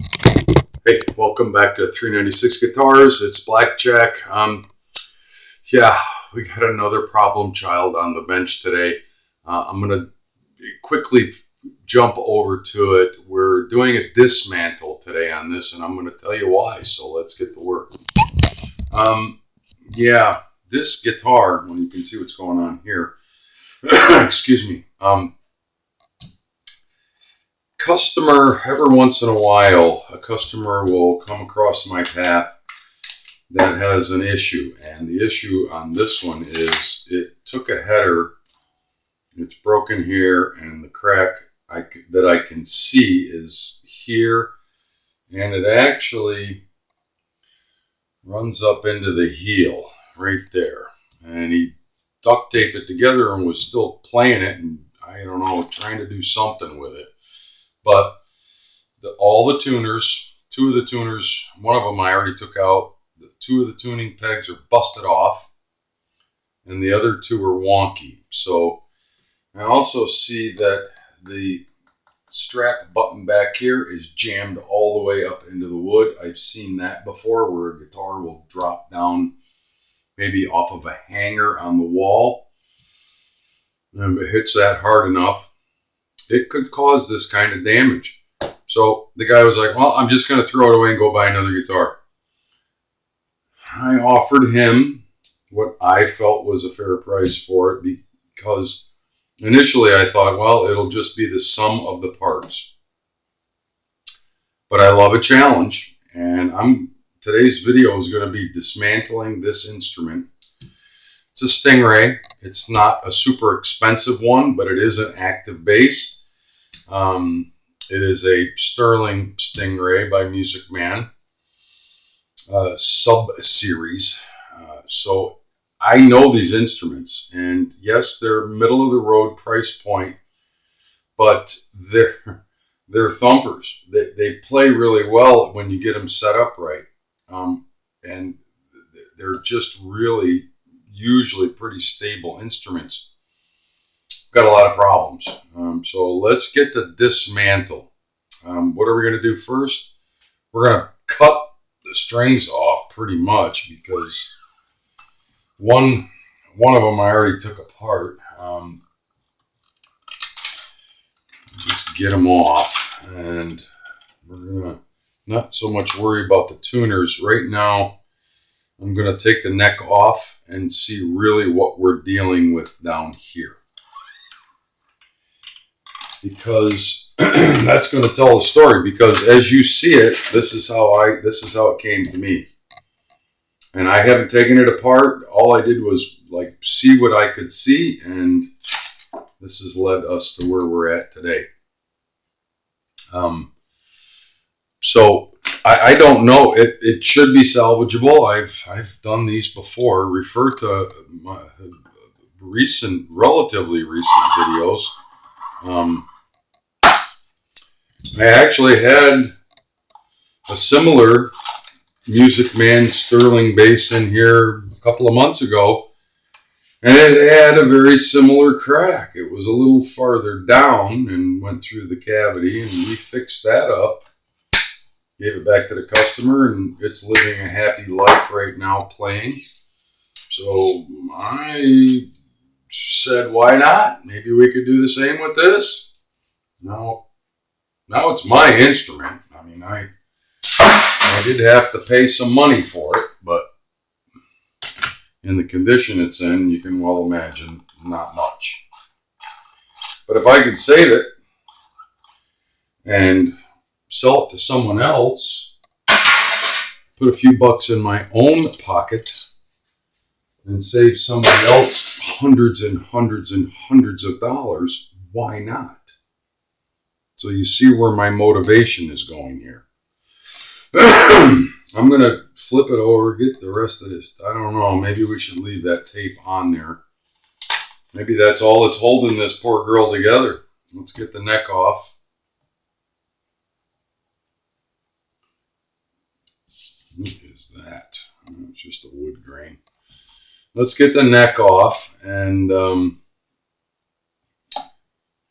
Hey, welcome back to 396 Guitars. It's Blackjack. Yeah, we got another problem child on the bench today. I'm going to quickly jump over to it. We're doing a dismantle today on this, and I'm going to tell you why. So let's get to work. Yeah, this guitar, well, you can see what's going on here. Excuse me. Customer, every once in a while, a customer will come across my path that has an issue, and the issue on this one is it took a header, it's broken here, and the crack that I can see is here, and it actually runs up into the heel right there, and he duct taped it together and was still playing it, and I don't know, trying to do something with it. But all the tuners, two of the tuners, one of them I already took out. The two of the tuning pegs are busted off, and the other two are wonky. So I also see that the strap button back here is jammed all the way up into the wood. I've seen that before, where a guitar will drop down maybe off of a hanger on the wall. And if it hits that hard enough, it could cause this kind of damage. So the guy was like, well, I'm just going to throw it away and go buy another guitar. I offered him what I felt was a fair price for it, because initially I thought, well, it'll just be the sum of the parts. But I love a challenge, and today's video is going to be dismantling this instrument. It's a Sting Ray. It's not a super expensive one, but it is an active bass. It is a Stirling Sting Ray by Music Man, sub-series. So I know these instruments, and yes, they're middle of the road price point, but they're thumpers. They play really well when you get them set up right, and they're just really usually pretty stable instruments. Got a lot of problems. So let's get to dismantle. What are we going to do first? We're going to cut the strings off pretty much, because one of them I already took apart. Just get them off, and we're going to not so much worry about the tuners. Right now, I'm going to take the neck off and see really what we're dealing with down here, because that's going to tell the story. Because as you see it, this is how it came to me, and I haven't taken it apart. All I did was like see what I could see, and this has led us to where we're at today. So I don't know. It should be salvageable. I've done these before. Refer to my relatively recent videos. I actually had a similar Music Man Stirling bass in here a couple of months ago, and it had a very similar crack. It was a little farther down and went through the cavity, and we fixed that up, gave it back to the customer, and it's living a happy life right now playing. So I said, why not? Maybe we could do the same with this. Now it's my instrument. I mean, I did have to pay some money for it, but in the condition it's in, you can well imagine not much. But if I could save it and sell it to someone else, put a few bucks in my own pocket, and save somebody else hundreds and hundreds and hundreds of dollars, why not? So you see where my motivation is going here. I'm going to flip it over, get the rest of this. I don't know, maybe we should leave that tape on there. Maybe that's all that's holding this poor girl together. Let's get the neck off. What is that? Oh, it's just a wood grain. Let's get the neck off, and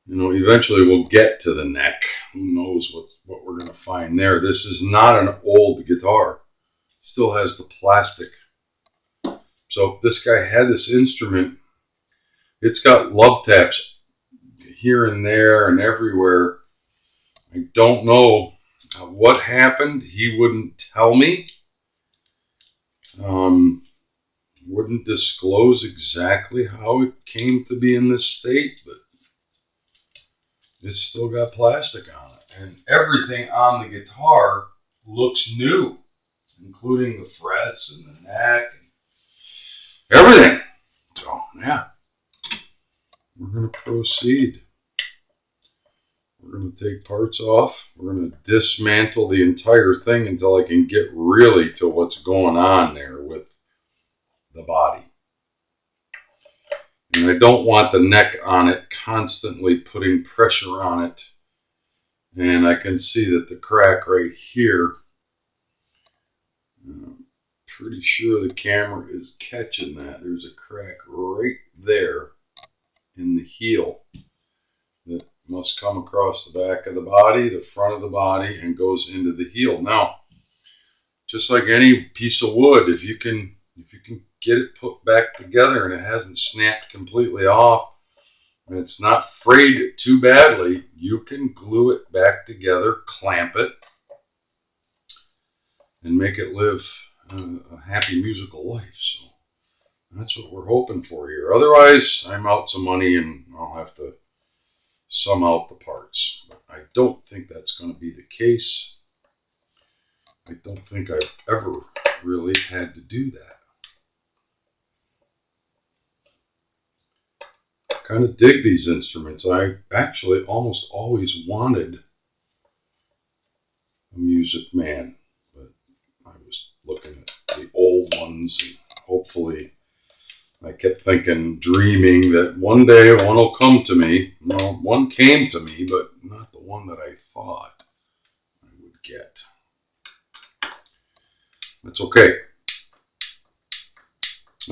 You know, eventually we'll get to the neck. Who knows what we're going to find there. This is not an old guitar. Still has the plastic. So this guy had this instrument. It's got love taps here and there and everywhere. I don't know what happened. He wouldn't tell me. Wouldn't disclose exactly how it came to be in this state, but it's still got plastic on it. And everything on the guitar looks new, including the frets and the neck and everything. So, yeah, we're going to proceed. We're going to take parts off. We're going to dismantle the entire thing until I can get really to what's going on there with the body. And I don't want the neck on it constantly putting pressure on it. And I can see that the crack right here, I'm pretty sure the camera is catching that. There's a crack right there in the heel that must come across the back of the body, the front of the body, and goes into the heel. Now, just like any piece of wood, if you can get it put back together and it hasn't snapped completely off and it's not frayed too badly, you can glue it back together, clamp it, and make it live a happy musical life. So that's what we're hoping for here. Otherwise, I'm out some money and I'll have to sum out the parts. But I don't think that's going to be the case. I don't think I've ever really had to do that. I kind of dig these instruments. I actually almost always wanted a Music Man, but I was looking at the old ones and hopefully I kept thinking, dreaming that one day one will come to me. Well, one came to me, but not the one that I thought I would get. That's okay.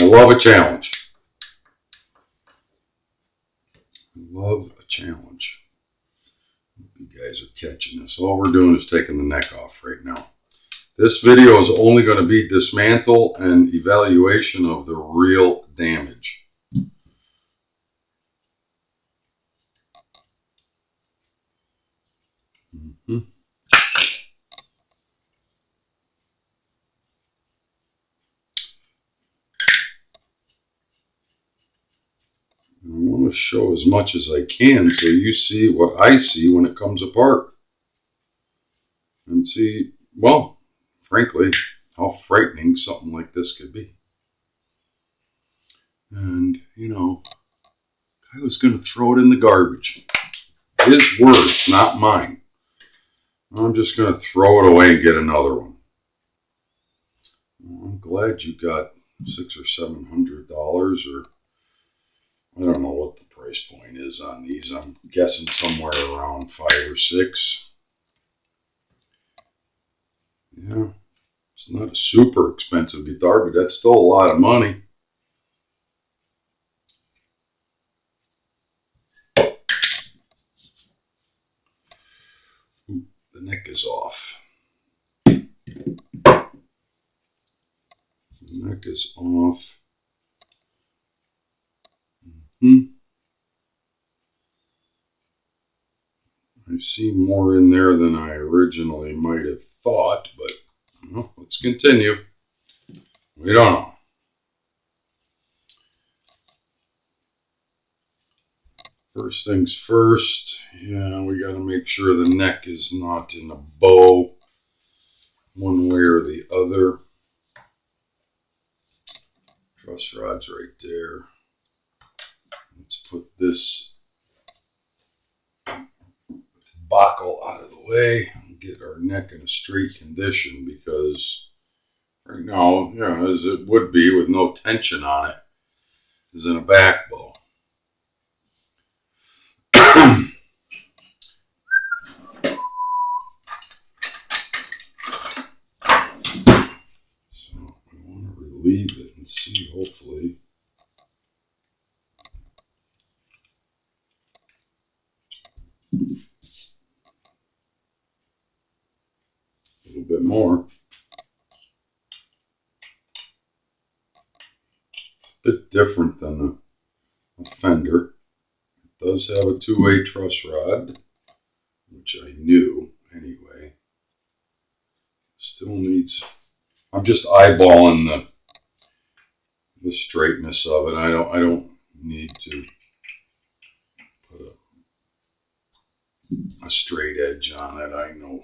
I love a challenge. I love a challenge. Hope you guys are catching this. All we're doing is taking the neck off right now. This video is only going to be dismantle and evaluation of the real damage. I want to show as much as I can so you see what I see when it comes apart. And see, well, frankly, how frightening something like this could be. And, you know, I was going to throw it in the garbage. His words, not mine. I'm just going to throw it away and get another one. Well, I'm glad you got $600 or $700, or I don't know what the price point is on these. I'm guessing somewhere around $5 or $6. Yeah, it's not a super expensive guitar, but that's still a lot of money. Ooh, the neck is off. The neck is off. I see more in there than I originally might have thought, but well, let's continue. We don't know. First things first, yeah, we got to make sure the neck is not in a bow one way or the other. Truss rod's right there. Let's put this buckle out of the way and get our neck in a straight condition, because right now, yeah, as it would be with no tension on it, is in a back bow. So we want to relieve it and see, hopefully. little bit more. It's a bit different than a fender. It does have a two-way truss rod, which I knew anyway. Still needs, I'm just eyeballing the straightness of it. I don't need to put a straight edge on it. I know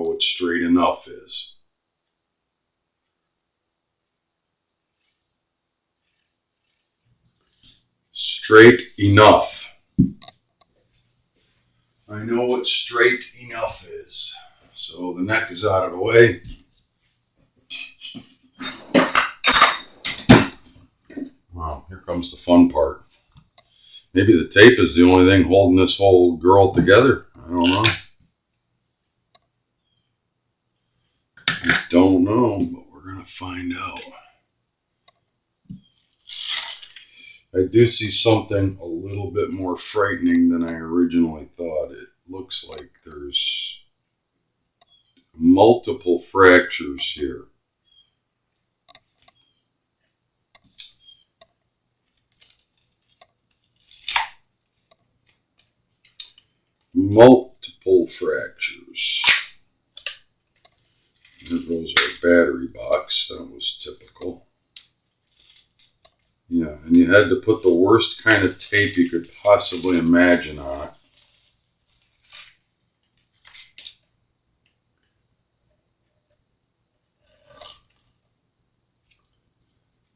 what straight enough is. Straight enough. I know what straight enough is. So the neck is out of the way. Wow, here comes the fun part. Maybe the tape is the only thing holding this whole girl together. I don't know, but we're going to find out. I do see something a little bit more frightening than I originally thought. It looks like there's multiple fractures here. Multiple fractures. There goes our battery box. That was typical. Yeah, and you had to put the worst kind of tape you could possibly imagine on it.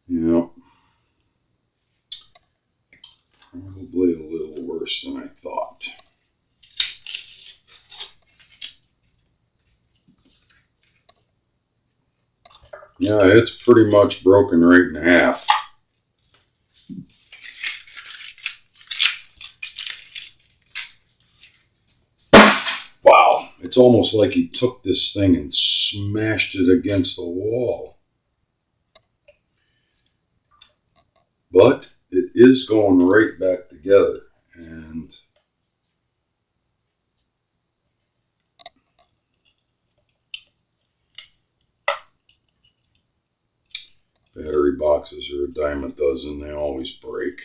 Yep. Probably a little worse than I thought. Yeah, it's pretty much broken right in half. Wow, it's almost like he took this thing and smashed it against the wall. But it is going right back together. And battery boxes are a dime a dozen. They always break.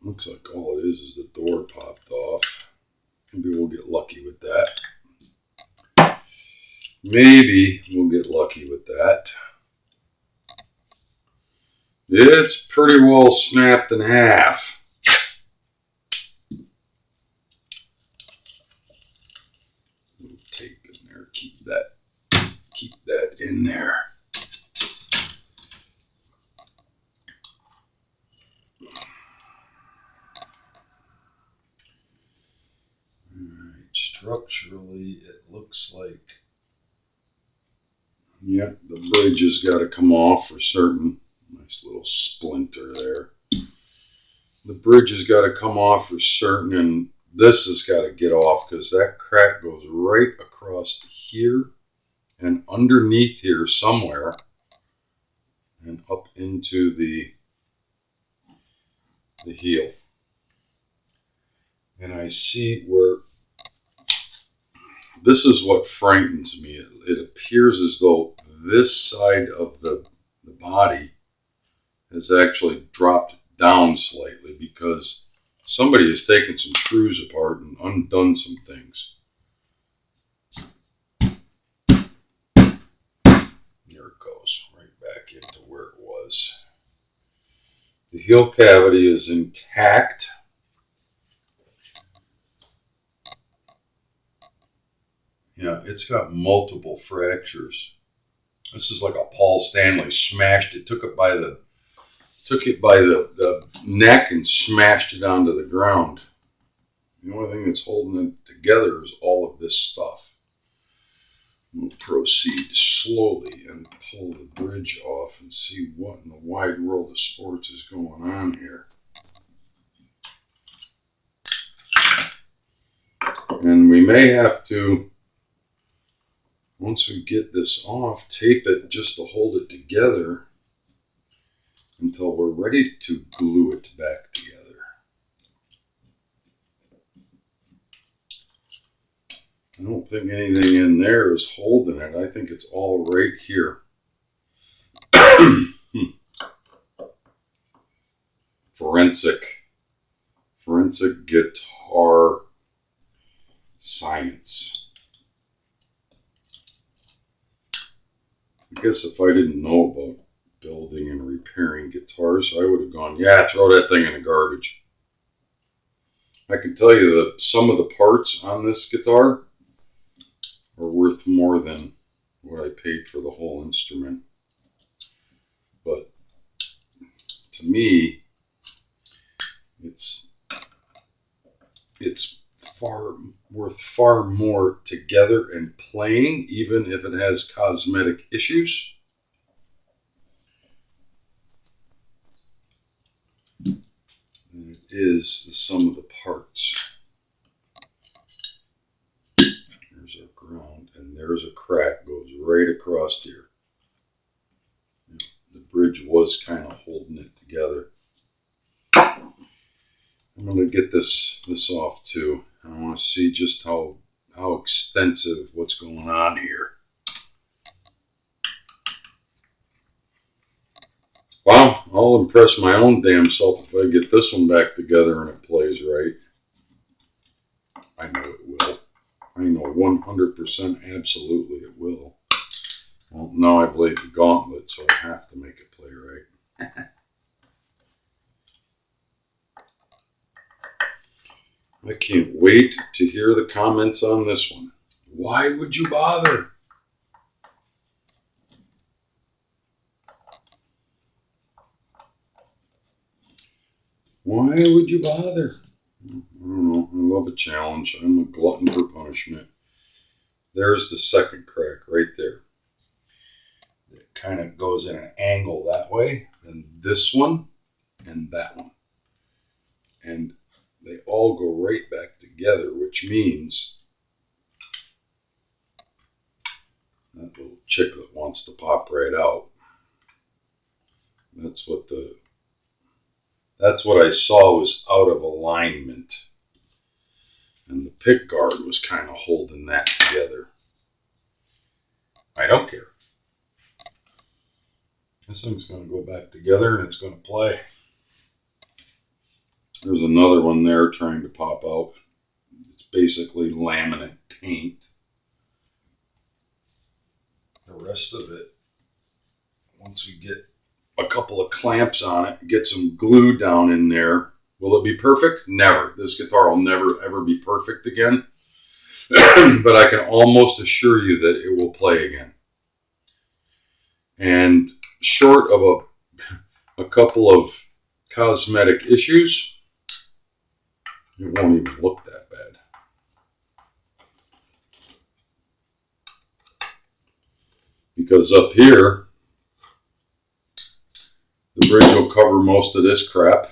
Looks like all it is the door popped off. Maybe we'll get lucky with that. Maybe we'll get lucky with that. It's pretty well snapped in half. Tape in there. Keep that in there. Alright, structurally it looks like, yep, the bridge has got to come off for certain. Nice little splinter there. The bridge has got to come off for certain, and this has got to get off because that crack goes right across here and underneath here somewhere and up into the heel. And I see where this is what frightens me. It appears as though this side of the body has actually dropped down slightly because somebody has taken some screws apart and undone some things. There it goes, right back into where it was. The heel cavity is intact. Yeah, it's got multiple fractures. This is like a Paul Stanley smashed it, took it by the neck and smashed it onto the ground. The only thing that's holding it together is all of this stuff. We'll proceed slowly and pull the bridge off and see what in the wide world of sports is going on here. And we may have to, once we get this off, tape it just to hold it together until we're ready to glue it back together. I don't think anything in there is holding it. I think it's all right here. Forensic guitar science. I guess if I didn't know about building and repairing guitars, I would have gone, yeah, throw that thing in the garbage. I can tell you that some of the parts on this guitar are worth more than what I paid for the whole instrument. But to me, it's worth far more together and playing, even if it has cosmetic issues, than it is the sum of the parts. There's our ground, and there's a crack, goes right across here. The bridge was kind of holding it together. I'm going to get this off too. I want to see just how extensive what's going on here. Well, I'll impress my own damn self if I get this one back together and it plays right. I know it will. I know 100% absolutely it will. Well, now I've laid the gauntlet, so I have to make it play right. I can't wait to hear the comments on this one. Why would you bother? Why would you bother? I don't know. I love a challenge. I'm a glutton for punishment. There's the second crack right there. It kind of goes in an angle that way, and this one, and that one. And they all go right back together, which means that little chiclet wants to pop right out. That's what I saw was out of alignment. And the pick guard was kind of holding that together. I don't care. This thing's going to go back together and it's going to play. There's another one there trying to pop out. It's basically laminate paint. The rest of it, once we get a couple of clamps on it, get some glue down in there, will it be perfect? Never. This guitar will never ever be perfect again. But I can almost assure you that it will play again. And short of a couple of cosmetic issues, it won't even look that bad. Because up here, the bridge will cover most of this crap.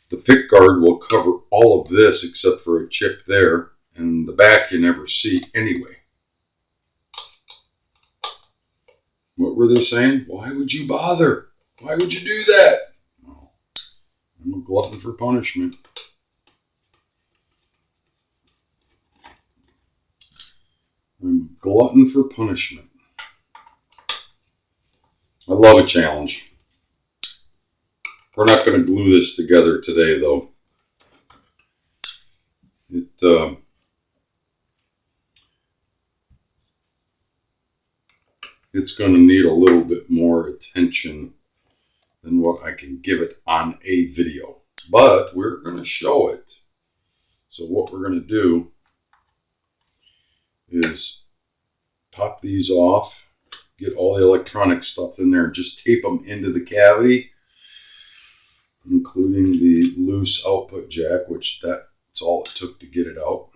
The pick guard will cover all of this except for a chip there. And the back you never see anyway. What were they saying? Why would you bother? Why would you do that? Well, I'm a glutton for punishment. I'm a glutton for punishment. I love a challenge. We're not going to glue this together today, though. It's going to need a little bit more attention than what I can give it on a video. But we're going to show it. So what we're going to do is pop these off, get all the electronic stuff in there, and just tape them into the cavity, including the loose output jack, which that's all it took to get it out.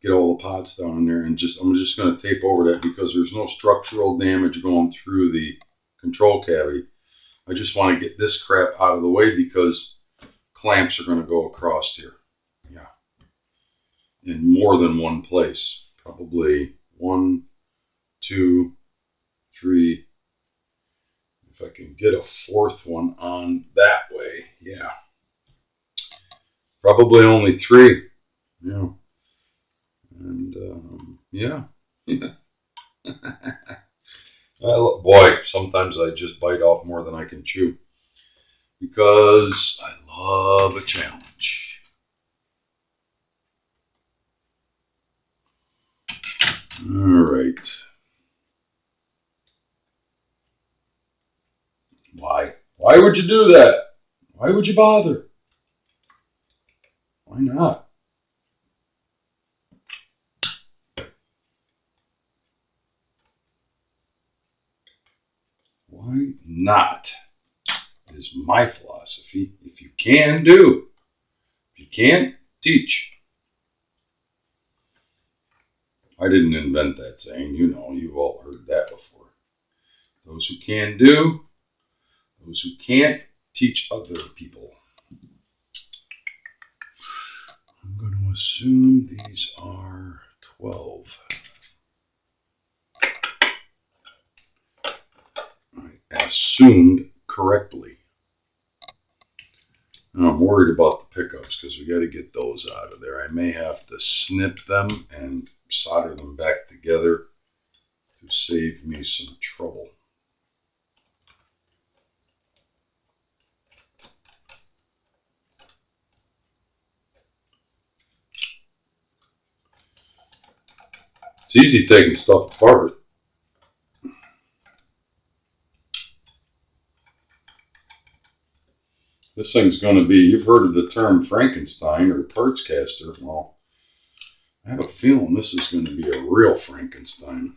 Get all the pots down in there, and I'm just going to tape over that because there's no structural damage going through the control cavity. I just want to get this crap out of the way because clamps are going to go across here. Yeah. In more than one place. Probably 1, 2, 3. If I can get a fourth one on that way, yeah. Probably only 3. Yeah. And yeah. Boy, sometimes I just bite off more than I can chew because I love a challenge. All right. Why? Why would you do that? Why would you bother? Why not? Why not is my philosophy. If you can, do. If you can't, teach. I didn't invent that saying. You know, you've all heard that before. Those who can do, those who can't, teach other people. I'm going to assume these are 12. I assumed correctly. And I'm worried about the pickups because we got to get those out of there. I may have to snip them and solder them back together to save me some trouble. It's easy taking stuff apart. This thing's going to be, you've heard of the term Frankenstein or parts caster. Well, I have a feeling this is going to be a real Frankenstein.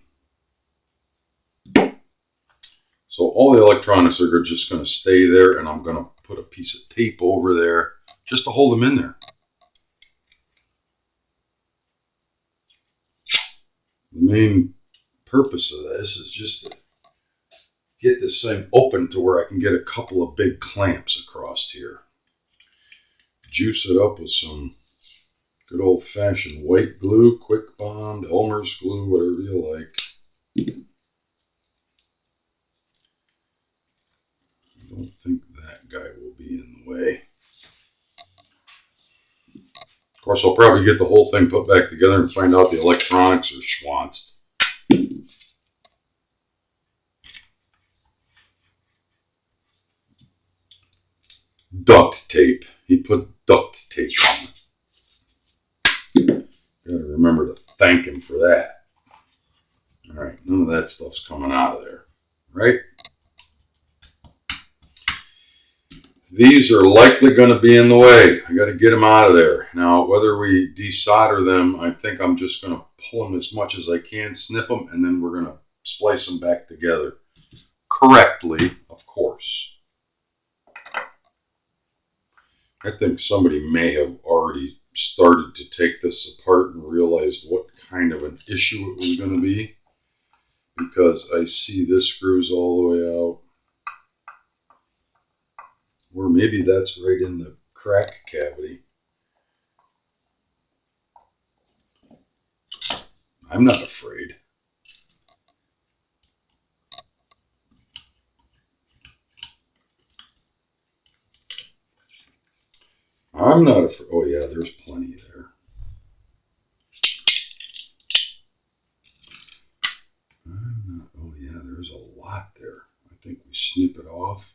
So all the electronics are just going to stay there, and I'm going to put a piece of tape over there just to hold them in there. The main purpose of this is just to get this thing open to where I can get a couple of big clamps across here. Juice it up with some good old-fashioned white glue, quick bond, Elmer's glue, whatever you like. I don't think that guy will be in the way. Of course, I'll probably get the whole thing put back together and find out the electronics are schwanzed. Duct tape. He put duct tape on it. Gotta remember to thank him for that. Alright, none of that stuff's coming out of there. Right? These are likely going to be in the way. I got to get them out of there. Now, whether we desolder them, I think I'm just going to pull them as much as I can, snip them, and then we're going to splice them back together. Correctly, of course. I think somebody may have already started to take this apart and realized what kind of an issue it was going to be, because I see this screws all the way out. Or maybe that's right in the crack cavity. I'm not afraid. I'm not afraid. Oh yeah, there's plenty there. Oh yeah, there's a lot there. I think we snip it off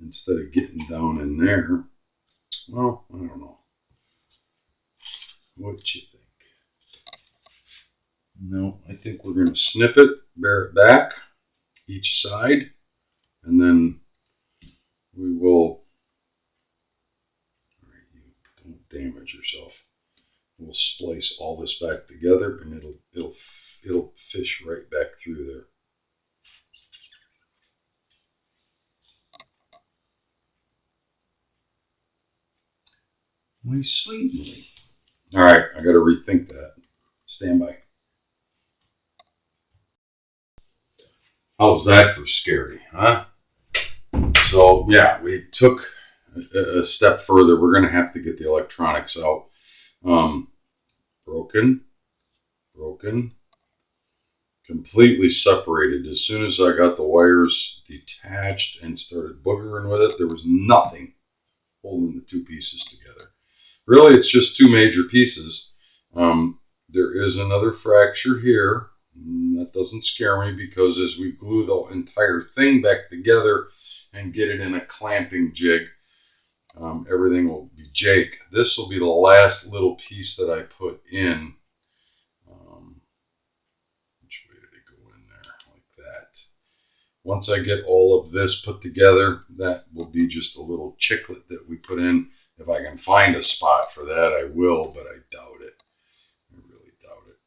instead of getting down in there. Well, I don't know. What you think? No, I think we're going to snip it, bear it back, each side, and then we will. All right, you don't damage yourself. We'll splice all this back together, and it'll fish right back through there. My sweetly. All right, I got to rethink that. Stand by. How's that for scary, huh? So yeah, we took a step further. We're going to have to get the electronics out. Broken, completely separated. As soon as I got the wires detached and started boogering with it, there was nothing holding the two pieces together. Really, it's just two major pieces. there is another fracture here. That doesn't scare me because as we glue the entire thing back together and get it in a clamping jig, everything will be jake. This will be the last little piece that I put in. Which way did it go in there? Like that. Once I get all of this put together, that will be just a little chiclet that we put in. If I can find a spot for that, I will, but I doubt it. I really doubt it.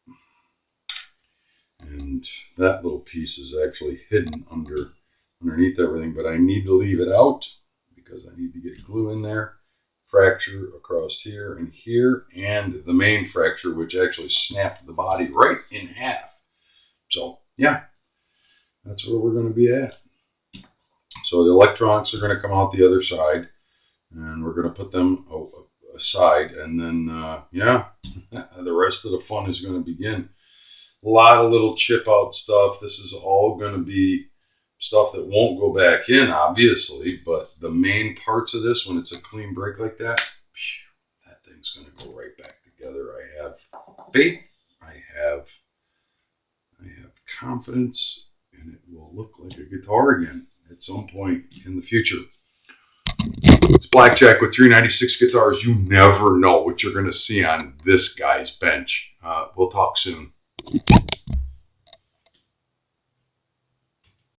And that little piece is actually hidden underneath everything, but I need to leave it out because I need to get glue in there. Fracture across here, and the main fracture, which actually snapped the body right in half. So, yeah, that's where we're going to be at. So the electronics are going to come out the other side, and we're going to put them aside, and then, yeah, the rest of the fun is going to begin. A lot of little chip out stuff. This is all going to be stuff that won't go back in, obviously, but the main parts of this, when it's a clean break like that, that thing's going to go right back together. I have faith. I have confidence, and it will look like a guitar again at some point in the future. It's Blackjack with 396 guitars. You never know what you're going to see on this guy's bench. We'll talk soon.